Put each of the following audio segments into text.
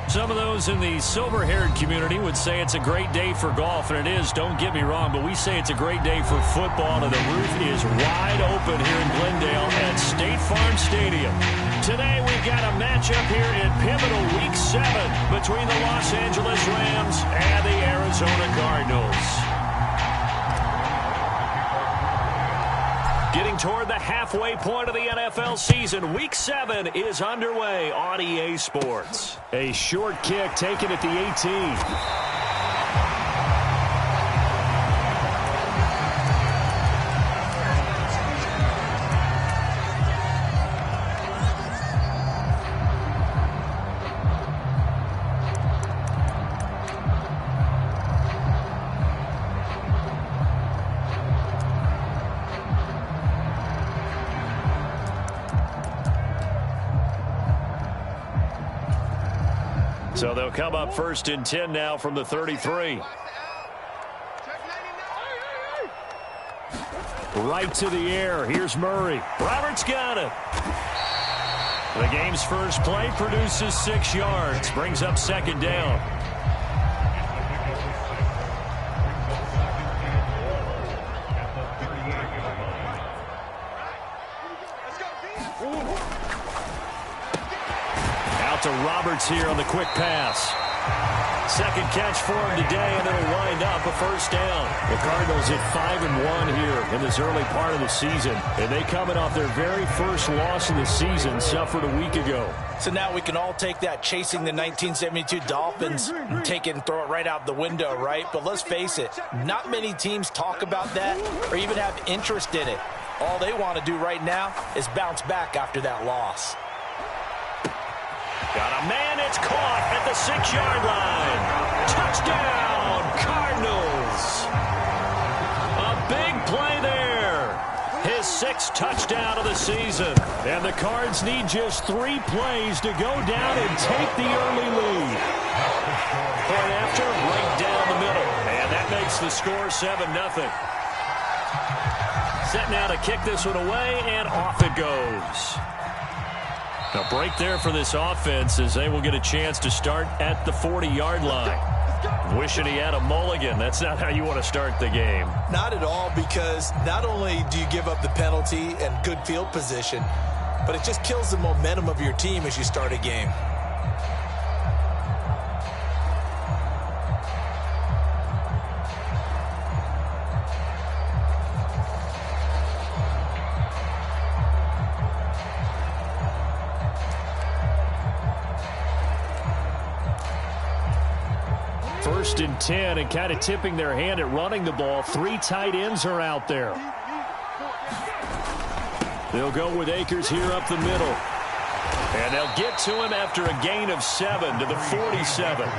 Some of those in the silver-haired community would say it's a great day for golf, and it is, don't get me wrong, but we say it's a great day for football, and the roof is wide open here in Glendale at State Farm Stadium. Today we've got a matchup here in pivotal Week 7 between the Los Angeles Rams and the Arizona Cardinals. Getting toward the halfway point of the NFL season, Week 7 is underway on EA Sports. A short kick taken at the 18. So they'll come up 1st and 10 now from the 33. Right to the air. Here's Murray. Roberts got it. The game's first play produces 6 yards. Brings up 2nd down. To Roberts here on the quick pass. 2nd catch for him today, and it'll wind up a 1st down. The Cardinals at 5-1 here in this early part of the season, and they coming off their very first loss of the season, suffered a week ago. So now we can all take that chasing the 1972 Dolphins, take it and throw it right out the window, right? But let's face it, not many teams talk about that or even have interest in it. All they want to do right now is bounce back after that loss. Got a man, it's caught at the 6-yard line. Touchdown, Cardinals. A big play there. His 6th touchdown of the season. And the Cards need just 3 plays to go down and take the early lead. Point after, right down the middle. And that makes the score 7-0. Set now to kick this one away, and off it goes. A break there for this offense as they will get a chance to start at the 40-yard line. Wishing he had a mulligan. That's not how you want to start the game. Not at all, because not only do you give up the penalty and good field position, but it just kills the momentum of your team as you start a game. First and 10, and kind of tipping their hand at running the ball. 3 tight ends are out there. They'll go with Akers here up the middle. And they'll get to him after a gain of 7 to the 47.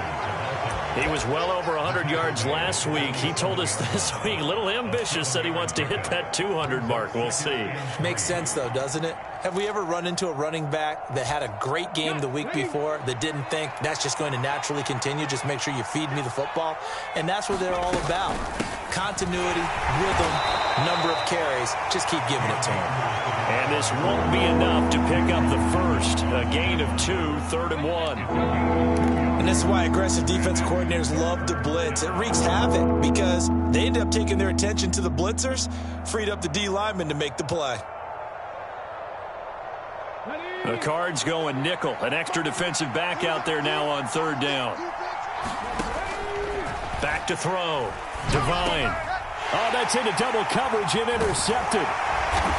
He was well over 100 yards last week. He told us this week, a little ambitious, said he wants to hit that 200 mark. We'll see. Makes sense, though, doesn't it? Have we ever run into a running back that had a great game the week before that didn't think that's just going to naturally continue? Just make sure you feed me the football. And that's what they're all about. Continuity, rhythm, number of carries. Just keep giving it to him. And this won't be enough to pick up the first. A gain of 2, 3rd and 1. And this is why aggressive defense coordinators love to blitz. It wreaks havoc because they end up taking their attention to the blitzers, freed up the D lineman to make the play. The Cards going nickel. An extra defensive back out there now on 3rd down. Back to throw. Devine. Oh, that's into double coverage and intercepted.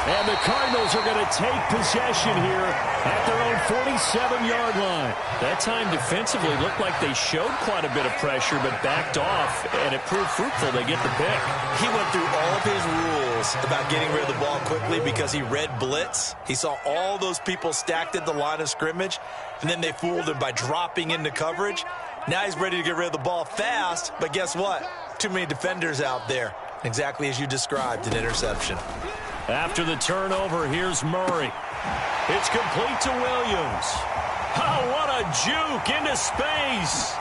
And the Cardinals are going to take possession here at their own 47-yard line. That time defensively looked like they showed quite a bit of pressure but backed off, and it proved fruitful. They get the pick. He went through all of his rules about getting rid of the ball quickly because he read blitz. He saw all those people stacked at the line of scrimmage, and then they fooled him by dropping into coverage. Now he's ready to get rid of the ball fast, but guess what? Too many defenders out there. Exactly as you described, an interception. After the turnover, here's Murray. It's complete to Williams. Oh, what a juke into space.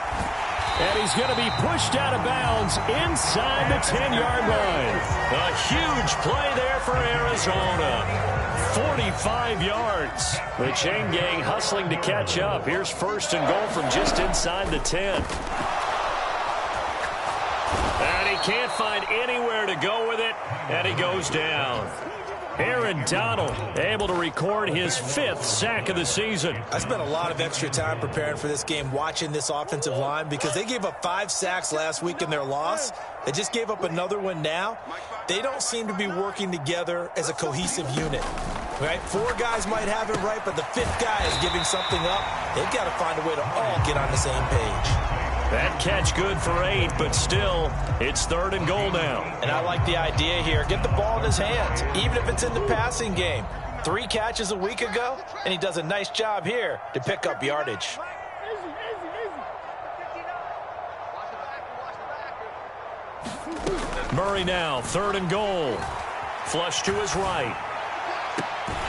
And he's going to be pushed out of bounds inside the 10-yard line. A huge play there for Arizona. 45 yards. The chain gang hustling to catch up. Here's 1st and goal from just inside the 10. And he can't find anywhere to go with it, and he goes down. Aaron Donald able to record his 5th sack of the season. I spent a lot of extra time preparing for this game, watching this offensive line, because they gave up 5 sacks last week in their loss. They just gave up another one now. They don't seem to be working together as a cohesive unit. Right? 4 guys might have it right, but the 5th guy is giving something up. They've got to find a way to all get on the same page. That catch good for 8, but still, it's 3rd and goal now. And I like the idea here. Get the ball in his hands, even if it's in the passing game. 3 catches a week ago, and he does a nice job here to pick up yardage. Murray now, 3rd and goal. Flush to his right.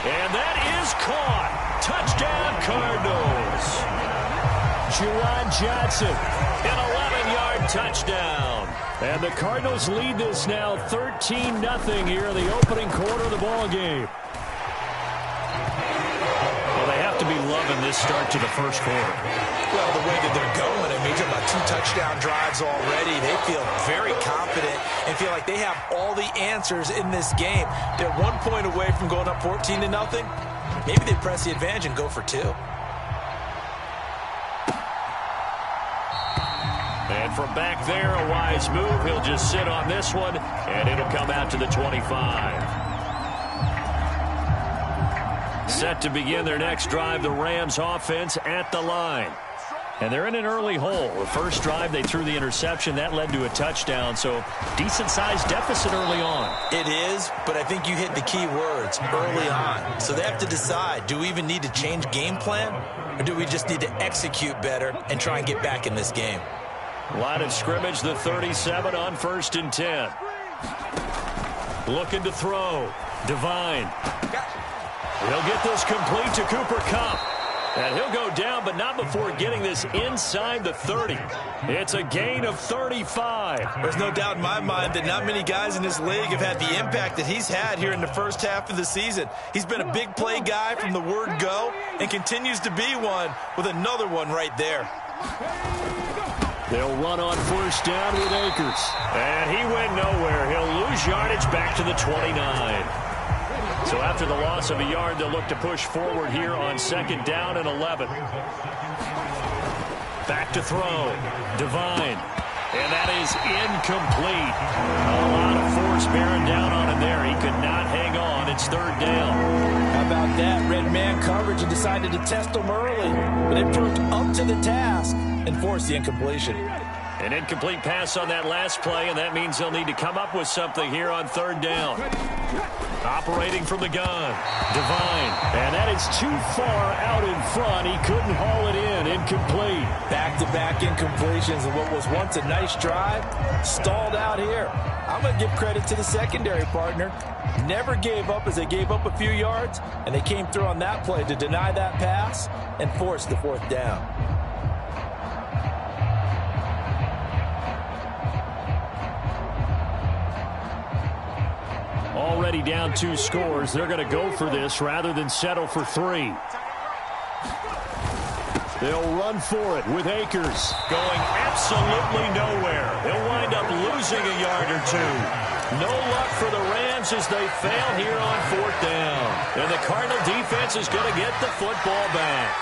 And that is caught. Touchdown, Cardinals. Juwan Johnson, an 11-yard touchdown. And the Cardinals lead this now 13-0 here in the opening quarter of the ball game. Well, they have to be loving this start to the first quarter. Well, the way that they're going, I mean, you're talking about 2 touchdown drives already. They feel very confident and feel like they have all the answers in this game. They're 1 point away from going up 14-0. Maybe they press the advantage and go for 2. And from back there, a wise move. He'll just sit on this one, and it'll come out to the 25. Set to begin their next drive, the Rams offense at the line. And they're in an early hole. The first drive, they threw the interception. That led to a touchdown, so decent-sized deficit early on. It is, but I think you hit the key words, early on. So they have to decide, do we even need to change game plan, or do we just need to execute better and try and get back in this game? Line of scrimmage, the 37 on 1st and 10. Looking to throw. Devine. He'll get this complete to Cooper Kupp. And he'll go down, but not before getting this inside the 30. It's a gain of 35. There's no doubt in my mind that not many guys in this league have had the impact that he's had here in the first half of the season. He's been a big play guy from the word go and continues to be one with another one right there. They'll run on 1st down with Akers. And he went nowhere. He'll lose yardage back to the 29. So after the loss of a yard, they'll look to push forward here on 2nd down and 11. Back to throw. Devine. And that is incomplete. A lot of force bearing down on him there. He could not hang on. It's 3rd down. How about that? Red man coverage and decided to test him early. But it proved up to the task and forced the incompletion. An incomplete pass on that last play, and that means they'll need to come up with something here on 3rd down. Operating from the gun. Devine. And that is too far out in front. He couldn't haul it in. Incomplete. Back-to-back incompletions of what was once a nice drive. Stalled out here. I'm going to give credit to the secondary partner. Never gave up as they gave up a few yards, and they came through on that play to deny that pass and force the 4th down. Already down 2 scores. They're going to go for this rather than settle for 3. They'll run for it with Akers. Going absolutely nowhere. He'll wind up losing a yard or 2. No luck for the Rams as they fail here on 4th down. And the Cardinal defense is going to get the football back.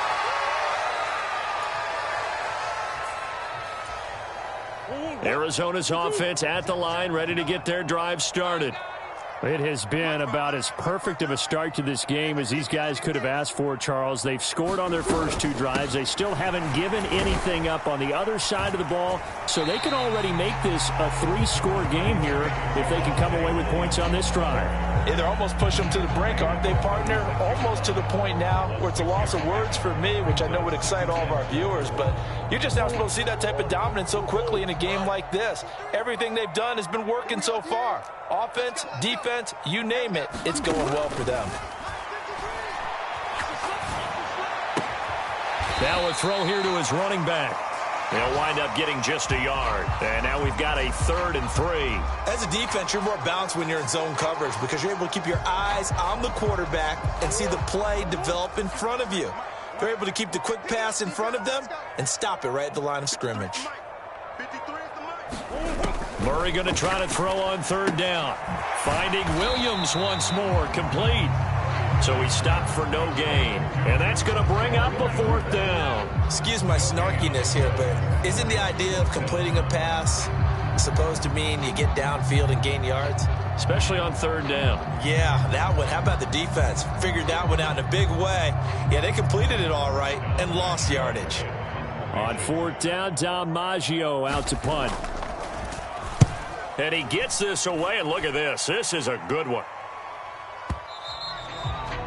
Arizona's offense at the line, ready to get their drive started. It has been about as perfect of a start to this game as these guys could have asked for, Charles. They've scored on their first 2 drives. They still haven't given anything up on the other side of the ball, so they can already make this a 3-score game here if they can come away with points on this drive. Yeah, they're almost pushing them to the brink, aren't they, partner? Almost to the point now where it's a loss of words for me, which I know would excite all of our viewers, but you're just not supposed to see that type of dominance so quickly in a game like this. Everything they've done has been working so far. Offense, defense, you name it, it's going well for them. Now a throw here to his running back. They'll wind up getting just a yard. And now we've got a 3rd and 3. As a defense, you're more balanced when you're in zone coverage because you're able to keep your eyes on the quarterback and see the play develop in front of you. They're able to keep the quick pass in front of them and stop it right at the line of scrimmage. Murray going to try to throw on 3rd down. Finding Williams once more, complete. So he stopped for no gain. And that's going to bring up a 4th down. Excuse my snarkiness here, but isn't the idea of completing a pass supposed to mean you get downfield and gain yards? Especially on 3rd down. Yeah, that one. How about the defense? Figured that one out in a big way. Yeah, they completed it all right and lost yardage. On 4th down, Dom Maggio out to punt. And he gets this away, and look at this. This is a good one.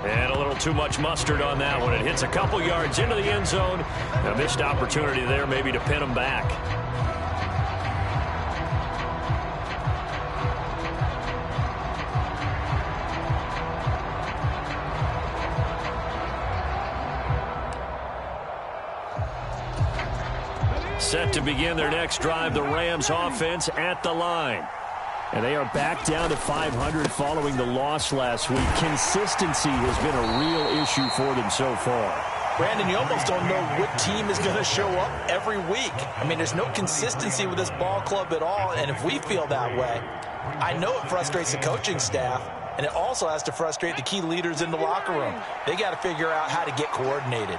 And a little too much mustard on that one. It hits a couple yards into the end zone. A missed opportunity there maybe to pin him back. Set to begin their next drive, the Rams offense at the line. And they are back down to 500 following the loss last week. Consistency has been a real issue for them so far. Brandon, you almost don't know what team is going to show up every week. I mean, there's no consistency with this ball club at all, and if we feel that way, I know it frustrates the coaching staff, and it also has to frustrate the key leaders in the locker room. They got to figure out how to get coordinated.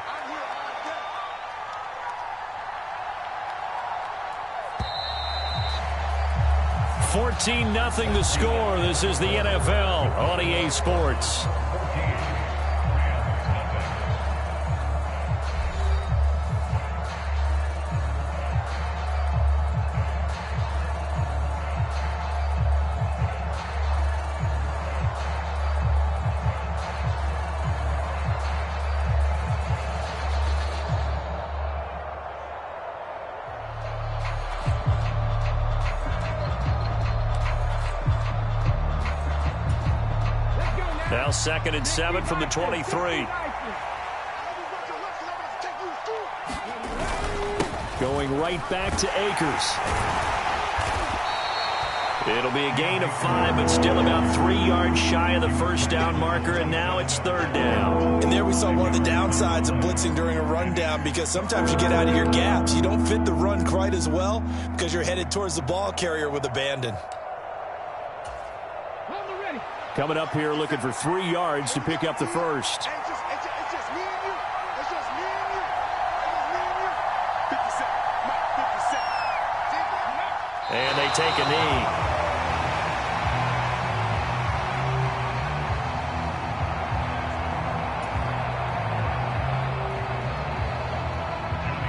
$14-0 the score. This is the NFL on EA Sports. Now 2nd and 7 from the 23. Going right back to Akers. It'll be a gain of 5, but still about 3 yards shy of the 1st down marker, and now it's 3rd down. And there we saw one of the downsides of blitzing during a rundown, because sometimes you get out of your gaps. You don't fit the run quite as well because you're headed towards the ball carrier with abandon. Coming up here looking for 3 yards to pick up the 1st. And they take a knee.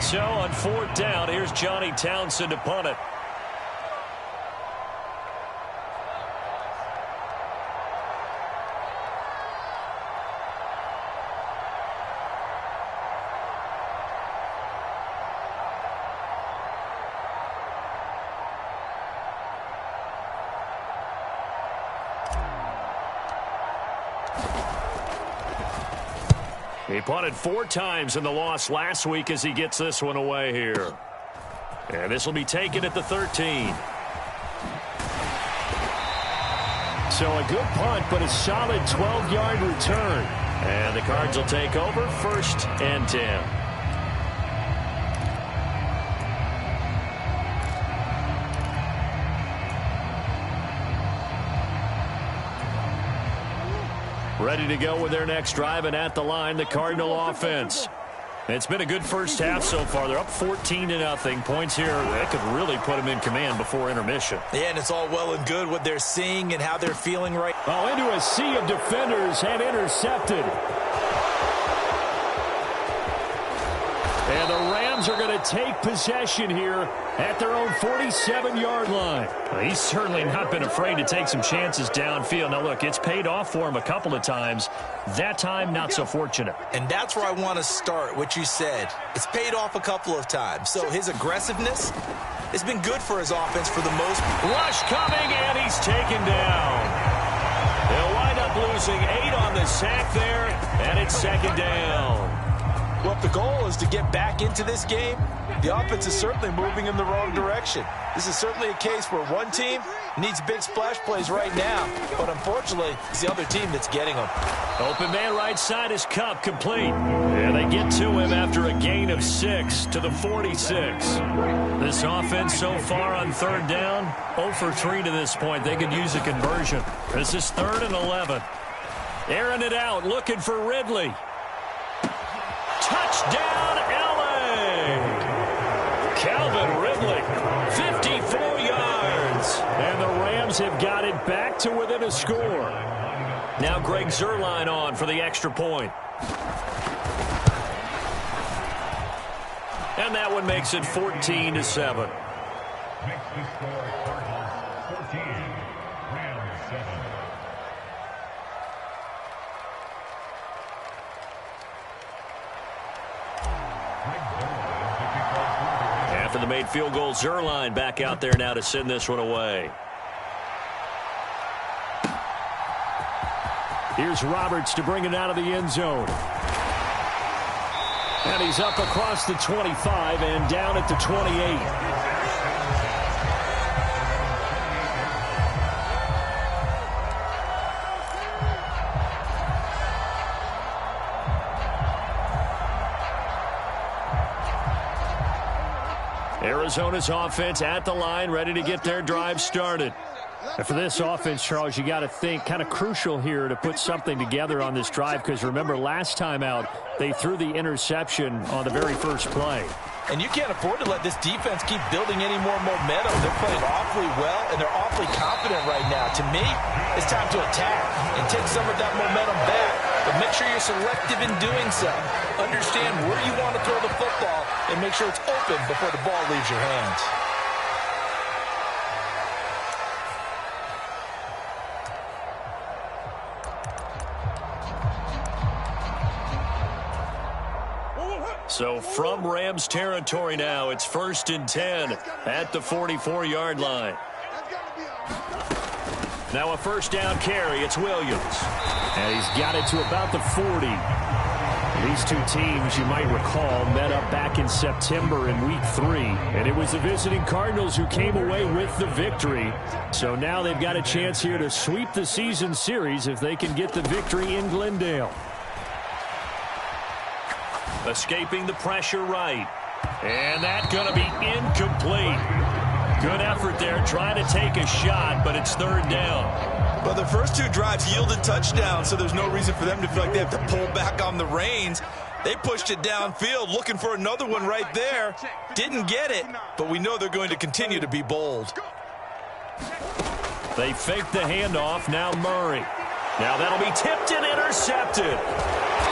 So on 4th down, here's Johnny Townsend to punt it. He punted 4 times in the loss last week as he gets this one away here. And this will be taken at the 13. So a good punt, but a solid 12-yard return. And the Cards will take over 1st and 10. Ready to go with their next drive, and at the line, the Cardinal offense. It's been a good first half so far. They're up 14-0. Points here that could really put them in command before intermission. Yeah, and it's all well and good what they're seeing and how they're feeling right. Oh, into a sea of defenders and intercepted. And the Rams are going to take possession here at their own 47-yard line. Well, he's certainly not been afraid to take some chances downfield. Now, look, it's paid off for him a couple of times. That time, not so fortunate. And that's where I want to start, what you said. It's paid off a couple of times. So his aggressiveness has been good for his offense for the most part. Rush coming, and he's taken down. They'll wind up losing 8 on the sack there, and it's 2nd down. Well, if the goal is to get back into this game, the offense is certainly moving in the wrong direction. This is certainly a case where one team needs big splash plays right now, but unfortunately, it's the other team that's getting them. Open man right side is Cup, complete. And they get to him after a gain of 6 to the 46. This offense so far on third down, 0 for 3 to this point. They could use a conversion. This is 3rd and 11. Airing it out, looking for Ridley. Touchdown, L.A. Calvin Ridley, 54 yards. And the Rams have got it back to within a score. Now Greg Zuerlein on for the extra point. And that one makes it 14-7. After the made field goal, Zuerlein back out there now to send this one away. Here's Roberts to bring it out of the end zone. And he's up across the 25 and down at the 28. Arizona's offense at the line, ready to get their drive started. And for this offense, Charles, you got to think kind of crucial here to put something together on this drive, because remember last time out they threw the interception on the very first play. And you can't afford to let this defense keep building any more momentum. They're playing awfully well, and they're awfully confident right now. To me, it's time to attack and take some of that momentum back. But make sure you're selective in doing so. Understand where you want to throw the football and make sure it's open before the ball leaves your hands. So from Rams territory now, it's 1st and 10 at the 44-yard line. Now a first down carry. It's Williams. And he's got it to about the 40. These two teams, you might recall, met up back in September in Week 3. And it was the visiting Cardinals who came away with the victory. So now they've got a chance here to sweep the season series if they can get the victory in Glendale. Escaping the pressure right. And that's going to be incomplete. Good effort there, trying to take a shot, but it's 3rd down. Well, their first 2 drives yielded touchdowns, so there's no reason for them to feel like they have to pull back on the reins. They pushed it downfield, looking for another one right there. Didn't get it, but we know they're going to continue to be bold. They fake the handoff, now Murray. Now that'll be tipped and intercepted.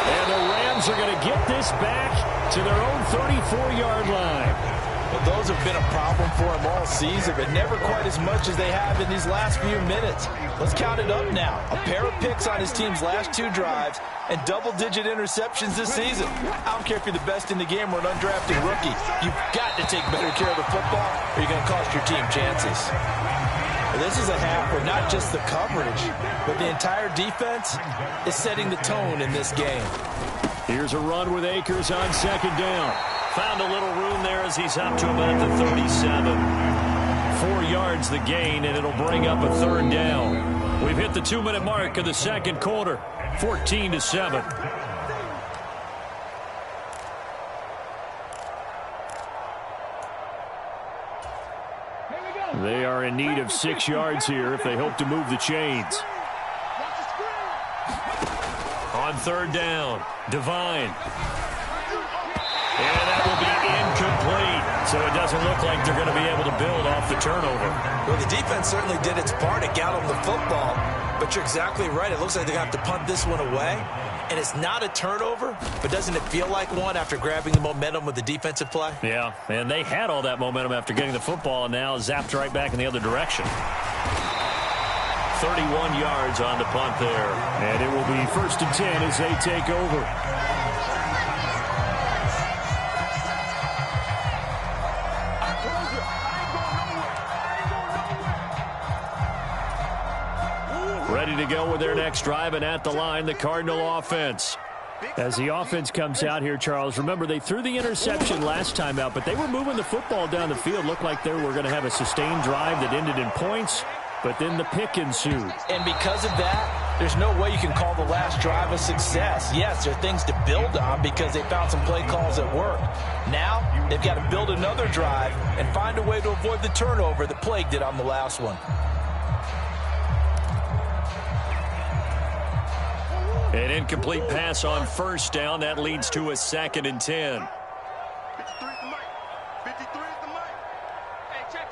And the Rams are going to get this back to their own 34-yard line. Well, those have been a problem for them all season, but never quite as much as they have in these last few minutes. Let's count it up now. A pair of picks on his team's last 2 drives and double-digit interceptions this season. I don't care if you're the best in the game or an undrafted rookie. You've got to take better care of the football or you're going to cost your team chances. This is a half where not just the coverage, but the entire defense is setting the tone in this game. Here's a run with Akers on 2nd down. Found a little room there as he's up to about the 37. 4 yards the gain, and it'll bring up a 3rd down. We've hit the 2-minute mark of the 2nd quarter, 14-7. They are in need of 6 yards here if they hope to move the chains. On 3rd down, Devine. And that will be incomplete. So it doesn't look like they're going to be able to build off the turnover. Well, the defense certainly did its part to get them the football. But you're exactly right. It looks like they have to punt this one away. And it's not a turnover, but doesn't it feel like one after grabbing the momentum with the defensive play? Yeah, and they had all that momentum after getting the football, and now zapped right back in the other direction. 31 yards on the punt there. And it will be 1st and 10 as they take over. Ready to go with their next drive, and at the line, the Cardinal offense. As the offense comes out here, Charles, remember they threw the interception last time out, but they were moving the football down the field. Looked like they were going to have a sustained drive that ended in points, but then the pick ensued. And because of that, there's no way you can call the last drive a success. Yes, there are things to build on because they found some play calls that work. Now, they've got to build another drive and find a way to avoid the turnover that plagued it on the last one. An incomplete pass on first down. That leads to a 2nd and 10. 53 is the mic. 53 is the mic. Hey, check.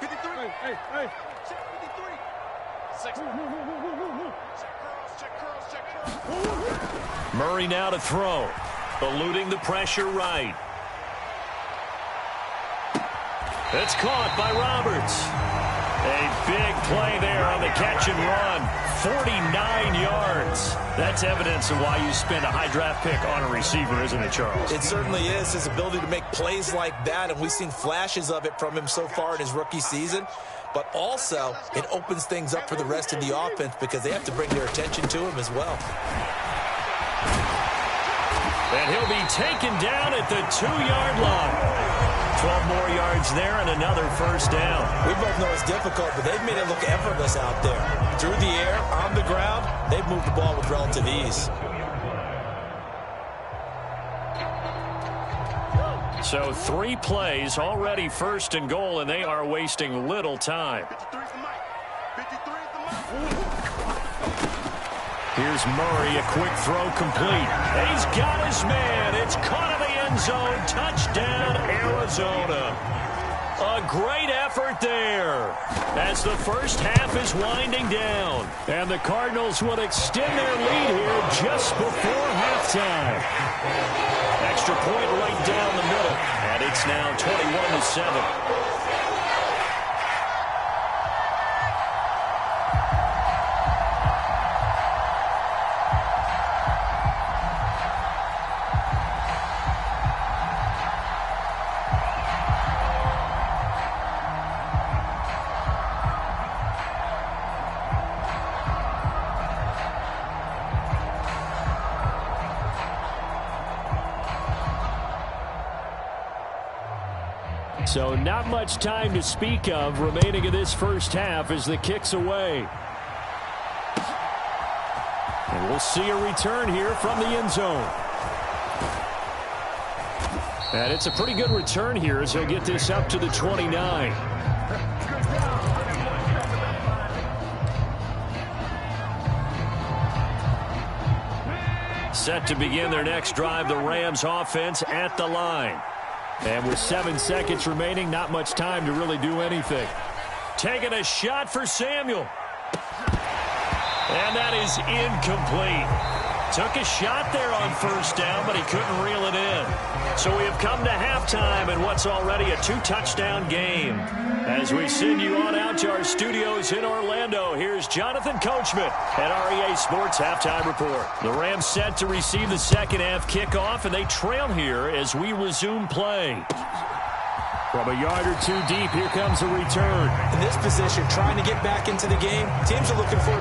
53. Hey. Check 53. 6. Check curls. Murray now to throw. Eluding the pressure right. It's caught by Roberts. A big play there on the catch and run. 49 yards. That's evidence of why you spend a high draft pick on a receiver, isn't it, Charles? It certainly is. His ability to make plays like that, and we've seen flashes of it from him so far in his rookie season. But also, it opens things up for the rest of the offense because they have to bring their attention to him as well. And he'll be taken down at the 2-yard line. 12 more yards there and another first down. We both know it's difficult, but they've made it look effortless out there. Through the air, on the ground, they've moved the ball with relative ease. So 3 plays, already 1st and goal, and they are wasting little time. 53 is the mic. 53 is the mic. Here's Murray, a quick throw complete. He's got his man. It's caught in the end zone. Touchdown, Arizona. A great effort there as the first half is winding down. And the Cardinals will extend their lead here just before halftime. Extra point right down the middle. And it's now 21-7. So not much time to speak of remaining in this first half as the kick's away. And we'll see a return here from the end zone. And it's a pretty good return here as he'll get this up to the 29. Set to begin their next drive, the Rams offense at the line. And with 7 seconds remaining, not much time to really do anything. Taking a shot for Samuel. And that is incomplete. Took a shot there on first down, but he couldn't reel it in. So we have come to halftime in what's already a 2-touchdown game. As we send you on out to our studios in Orlando, here's Jonathan Coachman at REA Sports Halftime Report. The Rams set to receive the second half kickoff, and they trail here as we resume play. From a yard or two deep, here comes a return. In this position, trying to get back into the game, teams are looking for